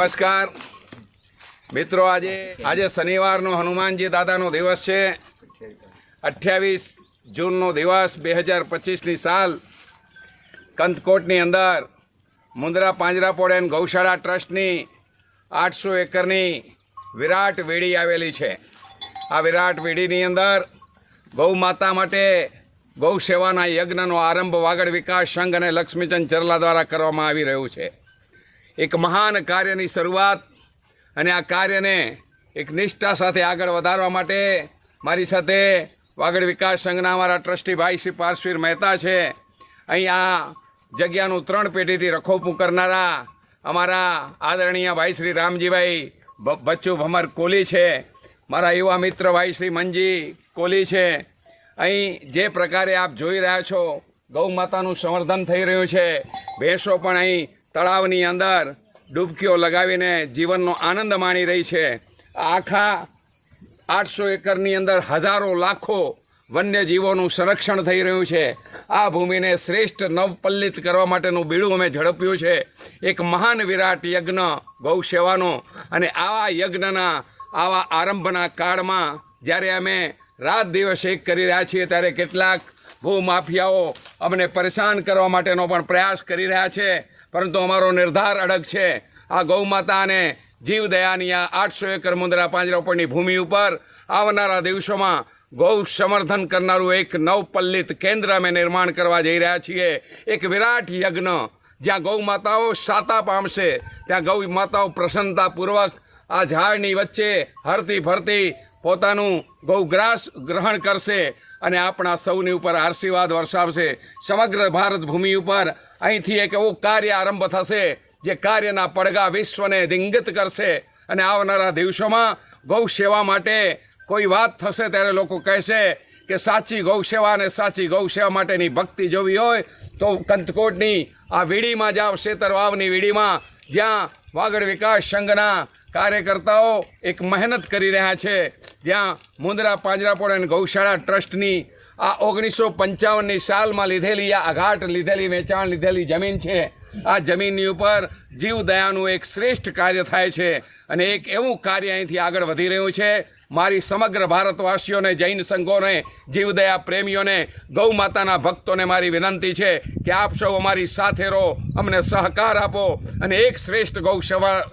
નમસ્કાર મિત્રો, આજે શનિવારનો હનુમાનજી દાદાનો દિવસ છે। 28 જૂનનો દિવસ 2025ની સાલ કંથકોટની અંદર મુંદ્રા પાંજરાપોળ એન્ડ ગૌશાળા ટ્રસ્ટની 800 એકરની વિરાટ વેડી આવેલી છે। આ વિરાટ વેડીની અંદર ગૌ માતા માટે ગૌ સેવાના યજ્ઞનો આરંભ વાગડ વિકાસ સંઘ અને લક્ષ્મીચંદ ચરલા દ્વારા કરવામાં આવી રહ્યું છે। એક મહાન કાર્યની શરૂઆત અને આ કાર્યને એક નિષ્ઠા સાથે આગળ વધારવા માટે મારી સાથે વાગડ વિકાસ સંઘના અમારા ટ્રસ્ટી ભાઈ શ્રી પાર્શ્વીર મહેતા છે। અહીં આ જગ્યાનું 3 પેઢીથી રખોપું કરનારા અમારા આદરણીય ભાઈ શ્રી રામજીભાઈ બચ્ચુ ભમર કોલી છે। મારા યુવા મિત્ર ભાઈ શ્રી મંજી કોલી છે। અહીં જે પ્રકારે આપ જોઈ રહ્યા છો ગૌ માતાનું સંવર્ધન થઈ રહ્યું છે। ભેંસો પણ અહીં તળાવની અંદર ડૂબકીઓ લગાવીને જીવનનો આનંદ માણી રહી છે। આખા 800 એકરની અંદર હજારો લાખો વન્યજીવોનું સંરક્ષણ થઈ રહ્યું છે। આ ભૂમિને શ્રેષ્ઠ નવપલ્લિત કરવા માટેનું બીડું અમે ઝડપ્યું છે। એક મહાન વિરાટ યજ્ઞ ગૌ સેવાનો અને આવા યજ્ઞના આવા આરંભના કાળમાં જ્યારે અમે રાત દિવસ એક કરી રહ્યા છીએ ત્યારે કેટલાક ભૂમાફિયાઓ અમને પરેશાન કરવા માટેનો પણ પ્રયાસ કરી રહ્યા છે, પરંતુ અમારો નિર્ધાર અડગ છે। આ ગૌ માતા અને જીવદયાની આ 800 એકર મુંદ્રા પાંજરાપોળની ભૂમિ ઉપર આવનારા દિવસોમાં ગૌ સંવર્ધન કરનારું એક નવપલ્લિત કેન્દ્ર અમે નિર્માણ કરવા જઈ રહ્યા છીએ। એક વિરાટ યજ્ઞ જ્યાં ગૌ માતાઓ સાતા પામશે, ત્યાં ગૌ માતાઓ પ્રસન્નતાપૂર્વક આ ઝાડની વચ્ચે હરતી ફરતી પોતાનું ગૌગ્રાસ ગ્રહણ કરશે અને આપણા સૌની ઉપર આશીર્વાદ વરસાવશે। સમગ્ર ભારત ભૂમિ ઉપર અહીંથી એક એવું કાર્ય આરંભ થશે જે કાર્યના પડઘા વિશ્વને દિંગિત કરશે અને આવનારા દિવસોમાં ગૌ સેવા માટે કોઈ વાત થશે ત્યારે લોકો કહેશે કે સાચી ગૌ સેવા અને સાચી ગૌ સેવા માટેની ભક્તિ જોવી હોય તો કંથકોટની આ વીડીમાં જાઓ, શેતરવાવની વીડીમાં, જ્યાં વાગડ વિકાસ સંઘના કાર્યકર્તાઓ એક મહેનત કરી રહ્યા છે, જ્યાં મુંદ્રા પાંજરાપોળ અને ગૌશાળા ટ્રસ્ટની આ 1955ની સાલમાં લીધેલી આ અઘાટ લીધેલી વેચાણ લીધેલી જમીન છે। આ જમીનની ઉપર જીવદયાનું એક શ્રેષ્ઠ કાર્ય થાય છે અને એક એવું કાર્ય અહીંથી આગળ વધી રહ્યું છે। મારી સમગ્ર ભારતવાસીઓને, જૈન સંઘોને, જીવદયા પ્રેમીઓને, ગૌ માતાના ભક્તોને મારી વિનંતી છે કે આપ સૌ અમારી સાથે રહો, અમને સહકાર આપો અને એક શ્રેષ્ઠ ગૌ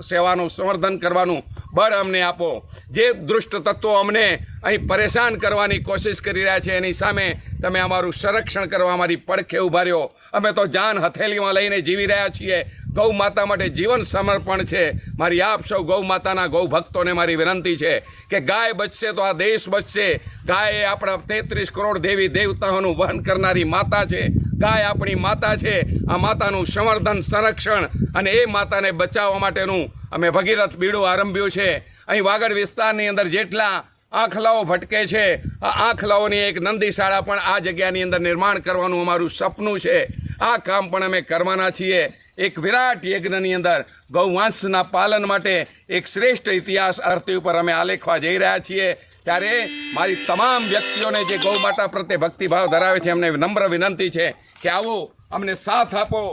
સેવાનું સંવર્ધન કરવાનું બળ અમને આપો। જે દુષ્ટ તત્વો અમને અહીં પરેશાન કરવાની કોશિશ કરી રહ્યા છે એની સામે તમે અમારું સંરક્ષણ કરવા અમારી પડખે ઊભા રહ્યો। અમે તો જાન હથેળીમાં લઈને જીવી રહ્યા છીએ। ગૌ માતા માટે જીવન સમર્પણ છે। મારી આપ સૌ ગૌ માતાના ગૌ ભક્તોને મારી વિનંતી છે કે ગાય બચશે તો આ દેશ બચશે। ગાય એ આપણા 33 કરોડ દેવી દેવતાઓનું વહન કરનારી માતા છે। ગાય આપણી માતા છે। આ માતાનું સંવર્ધન, સંરક્ષણ અને એ માતાને બચાવવા માટેનું અમે ભગીરથ બીડું આરંભ્યું છે। અહીં વાગડ વિસ્તારની અંદર જેટલા આંખલાઓ ભટકે છે, આ આંખલાઓની એક નંદીશાળા પણ આ જગ્યાની અંદર નિર્માણ કરવાનું અમારું સપનું છે। આ કામ પણ અમે કરવાના છીએ। એક વિરાટ યજ્ઞની અંદર ગૌવંશના પાલન માટે એક શ્રેષ્ઠ ઇતિહાસ ધરતી ઉપર અમે આલેખવા જઈ રહ્યા છીએ। ત્યારે મારી તમામ વ્યક્તિઓને જે ગૌ માતા પ્રત્યે ભક્તિભાવ ધરાવે છે એમને નમ્ર વિનંતી છે કે આવો, અમને સાથ આપો।